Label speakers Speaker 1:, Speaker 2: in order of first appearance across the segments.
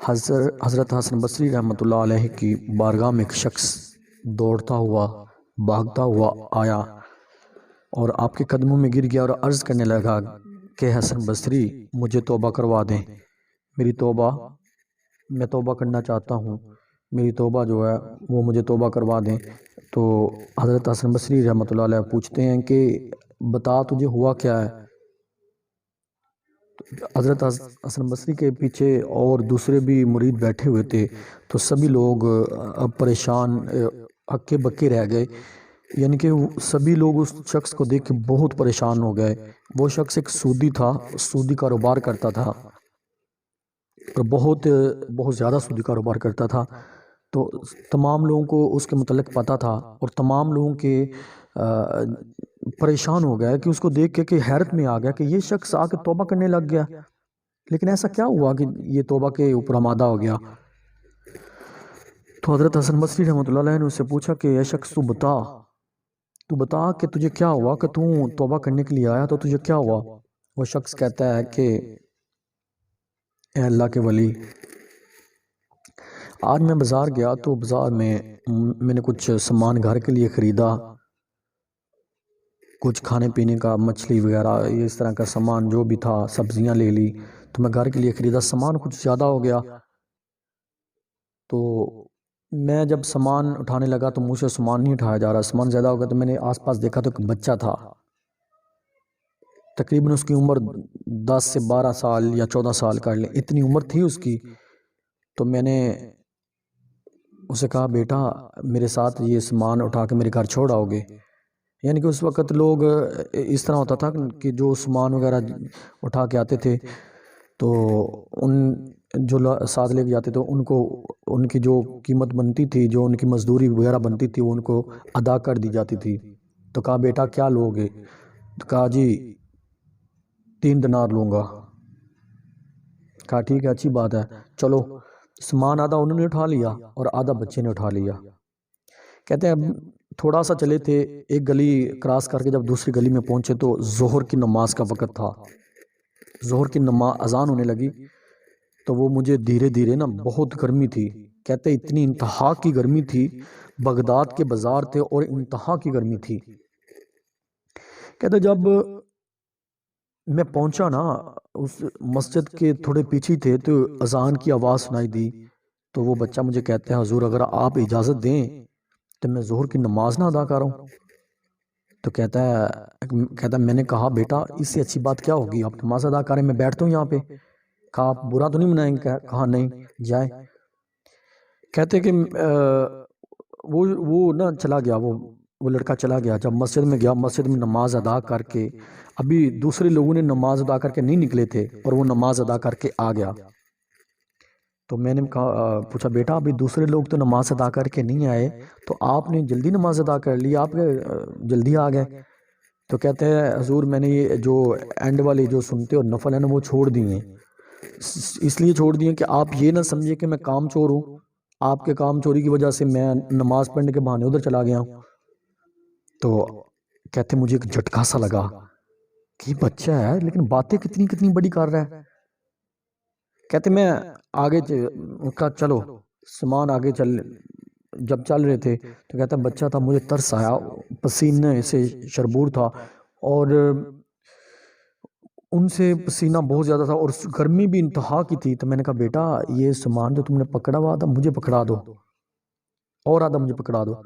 Speaker 1: حضرت حسن بصری رحمۃ اللہ علیہ کی بارگاہ میں ایک شخص دوڑتا ہوا بھاگتا ہوا آیا اور آپ کے قدموں میں گر گیا اور عرض کرنے لگا کہ حسن بصری مجھے توبہ کروا دیں، میری توبہ، میں توبہ کرنا چاہتا ہوں، میری توبہ جو ہے وہ مجھے توبہ کروا دیں۔ تو حضرت حسن بصری رحمۃ اللہ علیہ پوچھتے ہیں کہ بتا تجھے ہوا کیا ہے؟ حضرت حسن بصری کے پیچھے اور دوسرے بھی مرید بیٹھے ہوئے تھے، تو سبھی لوگ پریشان ہکے بکے رہ گئے، یعنی کہ سبھی لوگ اس شخص کو دیکھ کے بہت پریشان ہو گئے۔ وہ شخص ایک سودی تھا، سودی کاروبار کرتا تھا اور بہت زیادہ سودی کاروبار کرتا تھا، تو تمام لوگوں کو اس کے متعلق پتہ تھا اور تمام لوگوں کے پریشان ہو گیا کہ اس کو دیکھ کے کہ حیرت میں آ گیا کہ یہ شخص آ کے توبہ کرنے لگ گیا، لیکن ایسا کیا ہوا کہ یہ توبہ کے اوپر آمادہ ہو گیا؟ تو حضرت حسن بصری رحمۃ اللہ علیہ نے اس سے پوچھا کہ اے شخص تو بتا کہ تجھے کیا ہوا، کہ تو توبہ کرنے کے لیے آیا تو تجھے کیا ہوا؟ وہ شخص کہتا ہے کہ اے اللہ کے ولی، آج میں بازار گیا تو بازار میں نے کچھ سامان گھر کے لیے خریدا، کچھ کھانے پینے کا، مچھلی وغیرہ، یہ اس طرح کا سامان جو بھی تھا، سبزیاں لے لی، تو میں گھر کے لیے خریدا، سامان کچھ زیادہ ہو گیا۔ تو میں جب سامان اٹھانے لگا تو مجھ سے سامان نہیں اٹھایا جا رہا، سامان زیادہ ہو گیا، تو میں نے آس پاس دیکھا تو ایک بچہ تھا، تقریباً اس کی عمر 10 سے 12 سال یا 14 سال کا، اتنی عمر تھی اس کی۔ تو میں نے اسے کہا بیٹا میرے ساتھ یہ سامان اٹھا کے میرے گھر چھوڑ آؤ گے؟ یعنی کہ اس وقت لوگ اس طرح ہوتا تھا کہ جو سامان وغیرہ اٹھا کے آتے تھے تو ان جو ساتھ لے کے جاتے تھے ان کو ان کی جو قیمت بنتی تھی، جو ان کی مزدوری وغیرہ بنتی تھی، وہ ان کو ادا کر دی جاتی تھی۔ تو کہا بیٹا کیا لوگے؟ تو کہا جی 3 دینار لوں گا۔ کہا ٹھیک ہے، اچھی بات ہے، چلو۔ سامان آدھا انہوں نے اٹھا لیا اور آدھا بچے نے اٹھا لیا۔ کہتے ہیں اب تھوڑا سا چلے تھے، ایک گلی کراس کر کے جب دوسری گلی میں پہنچے تو ظہر کی نماز کا وقت تھا، ظہر کی نماز اذان ہونے لگی، تو وہ مجھے دھیرے دھیرے نا بہت گرمی تھی، کہتے اتنی انتہا کی گرمی تھی، بغداد کے بازار تھے اور انتہا کی گرمی تھی۔ کہتے جب میں پہنچا نا اس مسجد کے تھوڑے پیچھے تھے تو اذان کی آواز سنائی دی، تو وہ بچہ مجھے کہتا ہے حضور اگر آپ اجازت دیں تو میں ظہر کی نماز نہ ادا کروں۔ تو کہتا ہے میں نے کہا بیٹا اس سے اچھی بات کیا ہوگی، آپ نماز ادا کریں، میں بیٹھتا ہوں یہاں پہ۔ کہا آپ برا تو نہیں منائیں گے؟ کہا نہیں، جائیں۔ کہتے کہ وہ نہ چلا گیا، وہ لڑکا چلا گیا، جب مسجد میں گیا، مسجد میں نماز ادا کر کے، ابھی دوسرے لوگوں نے نماز ادا کر کے نہیں نکلے تھے اور وہ نماز ادا کر کے آ گیا۔ تو میں نے پوچھا بیٹا ابھی دوسرے لوگ تو نماز ادا کر کے نہیں آئے تو آپ نے جلدی نماز ادا کر لی، آپ جلدی آ گئے؟ تو کہتے ہیں حضور میں نے یہ جو اینڈ والی جو سنتے اور نفل ہے نا وہ چھوڑ دیے، اس لیے چھوڑ دیے کہ آپ یہ نہ سمجھے کہ میں کام چور ہوں، آپ کے کام چوری کی وجہ سے میں نماز پڑھنے کے بہانے ادھر چلا گیا ہوں۔ تو کہتے مجھے ایک جھٹکا سا لگا کہ بچہ ہے لیکن باتیں کتنی بڑی کر رہا ہے۔ کہتے میں آگے کا چلو سامان آگے جب چل رہے تھے تو کہتا بچہ تھا، مجھے ترس آیا، پسینے سے شربور تھا اور ان سے پسینہ بہت زیادہ تھا اور گرمی بھی انتہا کی تھی۔ تو میں نے کہا بیٹا یہ سامان جو تم نے پکڑا ہوا تھا مجھے پکڑا دو، اور آدھا مجھے پکڑا دو۔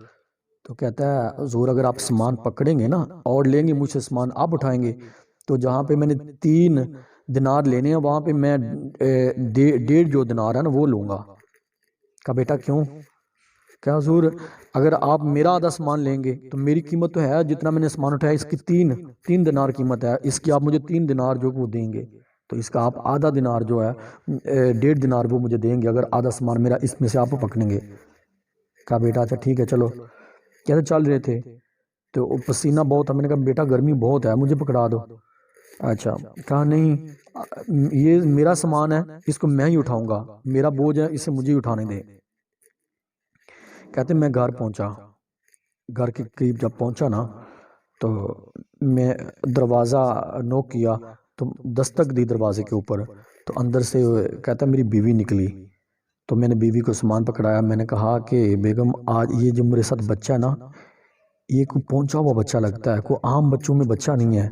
Speaker 1: تو کہتا ہے حضور اگر آپ سامان پکڑیں گے نا اور لیں گے مجھ سے سامان، آپ اٹھائیں گے تو جہاں پہ میں نے 3 دینار لینے ہیں وہاں پہ میں 1.5 جو دینار ہے نا وہ لوں گا۔ کہا بیٹا کیوں؟ کہ حضور اگر آپ میرا آدھا سامان لیں گے تو میری قیمت تو ہے جتنا میں نے سامان اٹھایا اس کی 3 دینار قیمت ہے، اس کی آپ مجھے 3 دینار جو وہ دیں گے، تو اس کا آپ آدھا دینار جو ہے 1.5 دینار وہ مجھے دیں گے اگر آدھا سامان میرا اس میں سے آپ پکڑیں گے۔ کہا بیٹا اچھا ٹھیک ہے چلو۔ کہتے چل رہے تھے تو پسینہ بہت ہے، میں نے کہا بیٹا گرمی بہت ہے مجھے پکڑا دو۔ اچھا، کہا نہیں یہ میرا سامان ہے اس کو میں ہی اٹھاؤں گا، میرا بوجھ ہے اسے مجھے ہی اٹھانے دے۔ کہتے میں گھر پہنچا، گھر کے قریب جب پہنچا نا تو میں دروازہ نوک کیا تو دستک دی دروازے کے اوپر، تو اندر سے کہتا میری بیوی نکلی، تو میں نے بیوی کو سامان پکڑایا، میں نے کہا کہ بیگم آج یہ جو میرے ساتھ بچہ ہے نا، یہ کوئی پہنچا ہوا بچہ لگتا ہے، کوئی عام بچوں میں بچہ نہیں ہے۔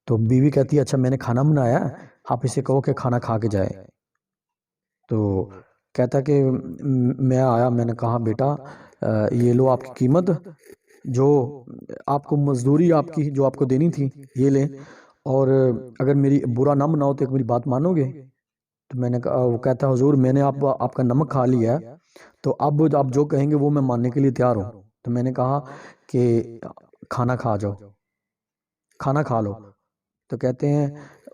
Speaker 1: تو بیوی کہتی ہے اچھا میں نے کھانا بنایا ہے، آپ اسے کہو کہ کھانا کھا کے جائے۔ تو کہتا ہے کہ میں آیا، میں نے کہا بیٹا یہ لو آپ کی قیمت، جو آپ کو مزدوری آپ کی جو آپ کو دینی تھی یہ لیں، اور اگر میری برا نہ مناؤ تو ایک میری بات مانو گے؟ تو میں نے کہا، وہ کہتا ہے حضور میں نے آپ کا نمک کھا لیا ہے، تو اب آپ جو کہیں گے وہ میں ماننے کے لیے تیار ہوں۔ تو میں نے کہا کہ کھانا کھا جاؤ، کھانا کھا لو۔ تو کہتے ہیں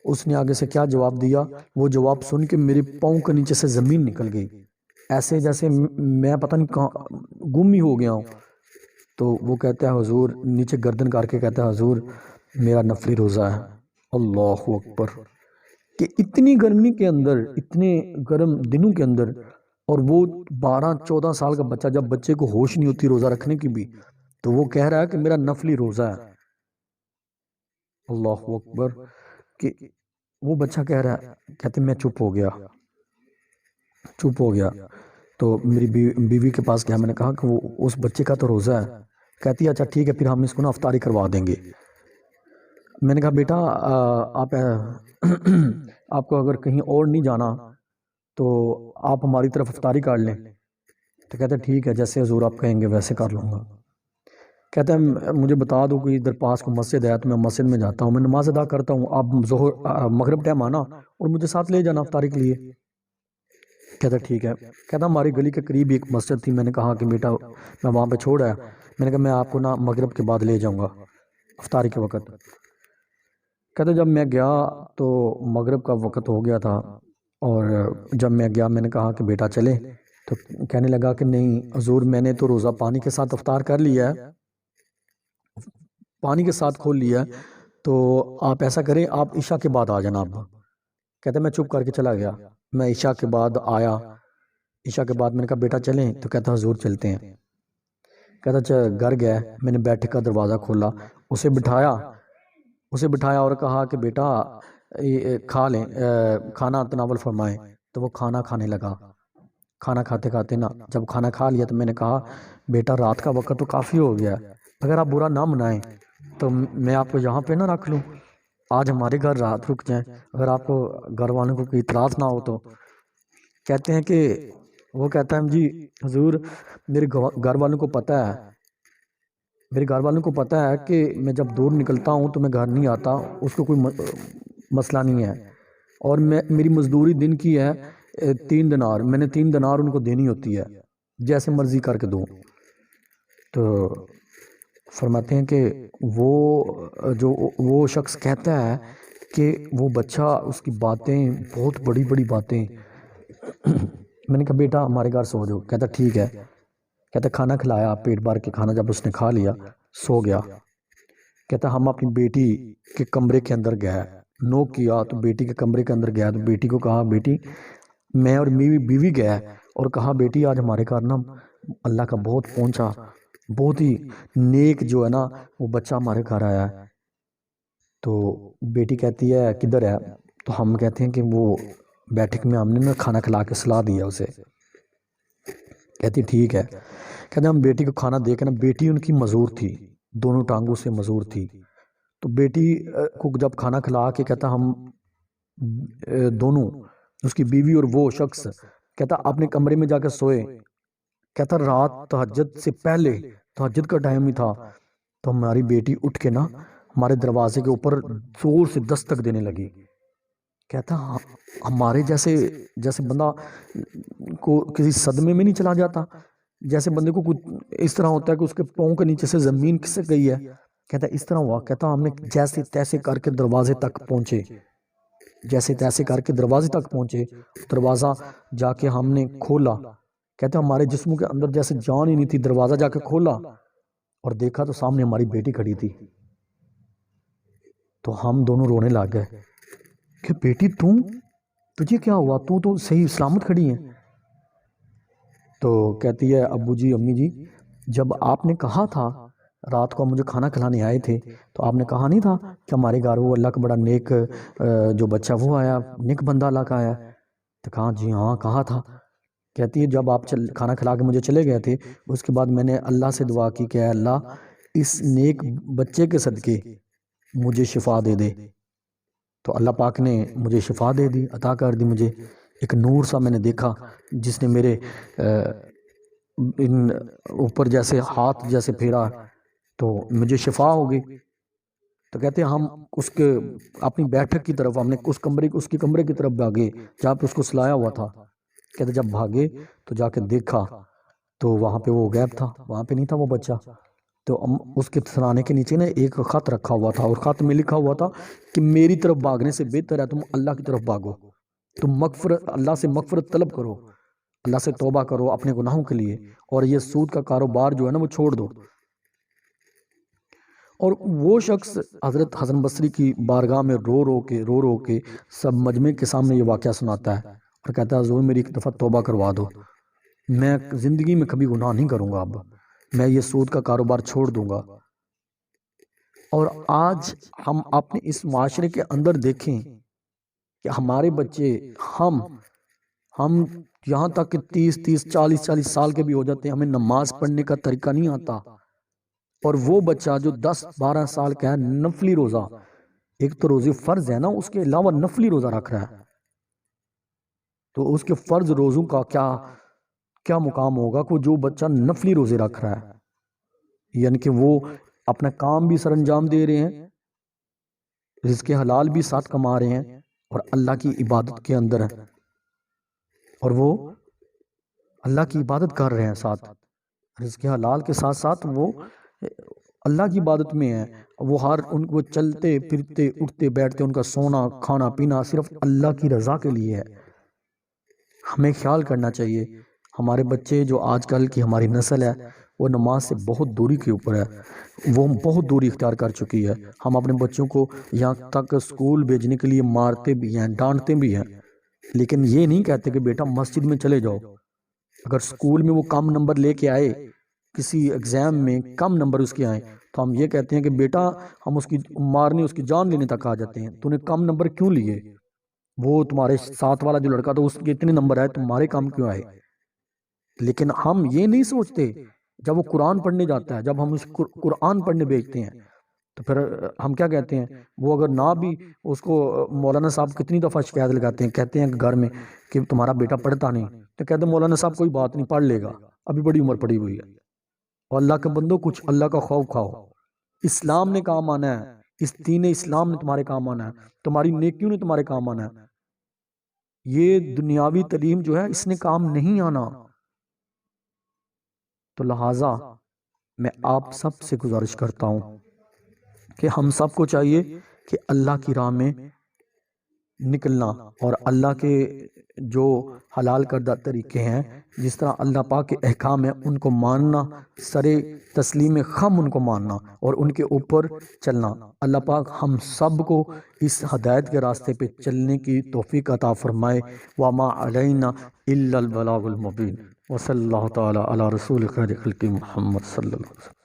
Speaker 1: اس نے آگے سے کیا جواب دیا، وہ جواب سن کے میرے پاؤں کے نیچے سے زمین نکل گئی، ایسے جیسے میں پتہ نہیں کہاں گم ہی ہو گیا ہوں۔ تو وہ کہتا ہے حضور، نیچے گردن کر کے کہتا ہے حضور میرا نفلی روزہ ہے۔ اللہ اکبر! کہ اتنی گرمی کے اندر، اتنے گرم دنوں کے اندر، اور وہ 12-14 سال کا بچہ، جب بچے کو ہوش نہیں ہوتی روزہ رکھنے کی بھی، تو وہ کہہ رہا ہے کہ میرا نفلی روزہ ہے۔ اللہ اکبر! کہ وہ بچہ کہہ رہا ہے، کہتے میں چپ ہو گیا۔ تو میری بیوی کے پاس گیا، میں نے کہا کہ وہ اس بچے کا تو روزہ ہے۔ کہتی ہے اچھا ٹھیک ہے، پھر ہم اس کو نا افطاری کروا دیں گے۔ میں نے کہا بیٹا آپ کو اگر کہیں اور نہیں جانا تو آپ ہماری طرف افطاری کر لیں۔ تو کہتا ہے ٹھیک ہے، جیسے حضور آپ کہیں گے ویسے کر لوں گا۔ کہتا ہے مجھے بتا دو کہ ادھر پاس کو مسجد ہے تو میں مسجد میں جاتا ہوں، میں نماز ادا کرتا ہوں، آپ مغرب ٹائم آنا اور مجھے ساتھ لے جانا افطاری کے لیے۔ کہتا ٹھیک ہے۔ کہتا ہماری گلی کے قریب ایک مسجد تھی، میں نے کہا کہ بیٹا میں وہاں پہ چھوڑ آیا، میں نے کہا میں آپ کو نا مغرب کے بعد لے جاؤں گا افطاری کے وقت۔ کہتا جب میں گیا تو مغرب کا وقت ہو گیا تھا، اور جب میں گیا میں نے کہا کہ بیٹا چلے، تو کہنے لگا کہ نہیں حضور میں نے تو روزہ پانی کے ساتھ افطار کر لیا ہے، پانی کے ساتھ کھول لیا ہے، تو آپ ایسا کریں آپ عشاء کے بعد آ جانا اب۔ کہتا میں چپ کر کے چلا گیا، میں عشاء کے بعد آیا، عشاء کے بعد میں نے کہا بیٹا چلیں، تو کہتا حضور چلتے ہیں۔ کہتا اچھا گھر گیا، میں نے بیٹھک کا دروازہ کھولا، اسے بٹھایا اور کہا کہ بیٹا کھا لیں، کھانا تناول فرمائیں۔ تو وہ کھانا کھانے لگا، کھانا کھاتے کھاتے نا جب کھانا کھا لیا تو میں نے کہا بیٹا رات کا وقت تو کافی ہو گیا، اگر آپ برا نہ منائیں تو میں آپ کو یہاں پہ نہ رکھ لوں، آج ہمارے گھر رات رک جائیں، اگر آپ کو گھر والوں کو کوئی اعتراض نہ ہو تو۔ کہتے ہیں کہ وہ کہتا ہے جی حضور میرے گھر والوں کو پتہ ہے کہ میں جب دور نکلتا ہوں تو میں گھر نہیں آتا، اس کو کوئی مسئلہ نہیں ہے، اور میری مزدوری دن کی ہے 3 دینار، میں نے 3 دینار ان کو دینی ہوتی ہے، جیسے مرضی کر کے دوں۔ تو فرماتے ہیں کہ وہ شخص کہتا ہے کہ وہ بچہ اس کی باتیں بہت بڑی بڑی باتیں۔ میں نے کہا بیٹا ہمارے گھر سو جاؤ، کہتا ٹھیک ہے۔ کہتا کھانا کھلایا، پیٹ بھر کے کھانا جب اس نے کھا لیا سو گیا۔ کہتا ہم اپنی بیٹی کے کمرے کے اندر گئے، نوک کیا تو بیٹی کے کمرے کے اندر گیا، تو بیٹی کو کہا بیٹی، میں اور میری بیوی گئے اور کہا بیٹی آج ہمارے گھر نا اللہ کا بہت پہنچا، بہت ہی نیک جو ہے نا وہ بچہ ہمارے گھر آیا ہے۔ تو بیٹی کہتی ہے کدھر ہے؟ تو ہم کہتے ہیں کہ وہ بیٹھک میں ہم نے نا کھانا کھلا کے سلا دیا اسے۔ کہتی ٹھیک ہے۔ کہتے ہم بیٹی کو کھانا دے کے نا، بیٹی ان کی مزور تھی، دونوں ٹانگوں سے مزور تھی، تو بیٹی کو جب کھانا کھلا کے کہتا ہم دونوں اس کی بیوی اور وہ شخص کہتا اپنے کمرے میں جا کے سوئے۔ کہتا رات تہجد سے پہلے، تہجد کا ٹائم ہی تھا، تو ہماری بیٹی اٹھ کے نا ہمارے دروازے کے اوپر زور سے دستک دینے لگی۔ کہتا ہمارے جیسے بندہ کو کسی صدمے میں نہیں چلا جاتا، جیسے بندے کو کچھ اس طرح ہوتا ہے کہ اس کے پاؤں کے نیچے سے زمین کھسک گئی ہے، کہتا اس طرح ہوا۔ کہتا ہم نے جیسے تیسے کر کے دروازے تک پہنچے، دروازہ جا کے ہم نے کھولا۔ کہتے ہمارے جسموں کے اندر جیسے جان ہی نہیں تھی، دروازہ جا کے کھولا اور دیکھا تو سامنے ہماری بیٹی کھڑی تھی۔ تو ہم دونوں رونے لگ گئے کہ بیٹی تجھے کیا ہوا، تو صحیح سلامت کھڑی ہے؟ تو کہتی ہے ابو جی امی جی جب آپ نے کہا تھا رات کو مجھے کھانا کھلانے آئے تھے تو آپ نے کہا نہیں تھا کہ ہمارے گھر وہ اللہ کا بڑا نیک جو بچہ وہ آیا، نیک بندہ اللہ کا آیا؟ تو کہا جی ہاں کہا تھا۔ کہتی ہے جب آپ کھانا کھلا کے مجھے چلے گئے تھے، اس کے بعد میں نے اللہ سے دعا کی کہ اے اللہ اس نیک بچے کے صدقے مجھے شفا دے دے، تو اللہ پاک نے مجھے شفا دے دی، عطا کر دی مجھے۔ ایک نور سا میں نے دیکھا جس نے میرے ان اوپر جیسے ہاتھ جیسے پھیرا تو مجھے شفا ہو گئی۔ تو کہتے ہیں ہم اس کے اپنی بیٹھک کی طرف، ہم نے اس کی کمرے کی طرف بھاگے جہاں پہ اس کو سلایا ہوا تھا۔ کہتے جب بھاگے تو جا کے دیکھا تو وہاں پہ وہ غائب تھا، وہاں پہ نہیں تھا وہ بچہ۔ تو اس کے سرانے کے نیچے نا ایک خط رکھا ہوا تھا، اور خط میں لکھا ہوا تھا کہ میری طرف بھاگنے سے بہتر ہے تم اللہ کی طرف بھاگو، تم اللہ سے مغفرت طلب کرو، اللہ سے توبہ کرو اپنے گناہوں کے لیے، اور یہ سود کا کاروبار جو ہے نا وہ چھوڑ دو۔ اور وہ شخص حضرت حسن بصری کی بارگاہ میں رو رو کے سب مجمع کے سامنے یہ واقعہ سناتا ہے اور کہتا ہے حضور میری ایک دفعہ توبہ کروا دو، میں زندگی میں کبھی گناہ نہیں کروں گا، اب میں یہ سود کا کاروبار چھوڑ دوں گا۔ اور آج ہم اپنے اس معاشرے کے اندر دیکھیں کہ ہمارے بچے ہم یہاں تک کہ 30 40 سال کے بھی ہو جاتے ہیں، ہمیں نماز پڑھنے کا طریقہ نہیں آتا، اور وہ بچہ جو 10 12 سال کا ہے نفلی روزہ، ایک تو روزے فرض ہے نا، اس کے علاوہ نفلی روزہ رکھ رہا ہے، تو اس کے فرض روزوں کا کیا مقام ہوگا کہ جو بچہ نفلی روزے رکھ رہا ہے، یعنی کہ وہ اپنا کام بھی سر انجام دے رہے ہیں، رزق حلال بھی ساتھ کما رہے ہیں، اور اللہ کی عبادت کے اندر ہے، اور وہ اللہ کی عبادت کر رہے ہیں، ساتھ رزق حلال کے ساتھ ساتھ وہ اللہ کی عبادت میں ہیں، وہ چلتے پھرتے اٹھتے بیٹھتے، ان کا سونا کھانا پینا صرف اللہ کی رضا کے لیے ہے۔ ہمیں خیال کرنا چاہیے، ہمارے بچے جو آج کل کی ہماری نسل ہے وہ نماز سے بہت دوری کے اوپر ہے، وہ بہت دوری اختیار کر چکی ہے۔ ہم اپنے بچوں کو یہاں تک اسکول بھیجنے کے لیے مارتے بھی ہیں، ڈانٹتے بھی ہیں، لیکن یہ نہیں کہتے کہ بیٹا مسجد میں چلے جاؤ۔ اگر اسکول میں وہ کم نمبر لے کے آئے، کسی ایگزام میں کم نمبر اس کے آئیں، تو ہم یہ کہتے ہیں کہ بیٹا ہم اس کی مارنے اس کی جان لینے تک آ جاتے ہیں، تو نے کم نمبر کیوں لیے؟ وہ تمہارے ساتھ والا جو لڑکا تھا اس کے اتنے نمبر آئے، تمہارے کام کیوں آئے؟ لیکن ہم یہ نہیں سوچتے جب وہ قرآن پڑھنے جاتا ہے، جب ہم اس قرآن پڑھنے بھیجتے ہیں تو پھر ہم کیا کہتے ہیں، وہ اگر نہ بھی اس کو مولانا صاحب کتنی دفعہ شکایت لگاتے ہیں، کہتے ہیں گھر میں کہ تمہارا بیٹا پڑھتا نہیں، تو کہتے ہیں مولانا صاحب کوئی بات نہیں، پڑھ لے گا، ابھی بڑی عمر پڑی ہوئی ہے۔ اور اللہ کے بندوں کچھ اللہ کا خوف کھاؤ، اسلام نے کام آنا ہے، اس دین اسلام نے تمہارے کام آنا ہے، تمہاری نیکیوں نے تمہارے کام آنا ہے، یہ دنیاوی تعلیم جو ہے اس نے کام نہیں آنا۔ تو لہٰذا میں آپ سب سے گزارش کرتا ہوں کہ ہم سب کو چاہیے کہ اللہ کی راہ میں نکلنا، اور اللہ کے جو حلال کردہ طریقے ہیں، جس طرح اللہ پاک کے احکام ہیں، ان کو ماننا، سرے تسلیم خم ان کو ماننا اور ان کے اوپر چلنا۔ اللہ پاک ہم سب کو اس ہدایت کے راستے پہ چلنے کی توفیق عطا فرمائے۔ وما علینا الا البلاغ المبین، وصلی اللہ تعالی علی رسول خیر خلق محمد صلی اللہ علیہ وسلم۔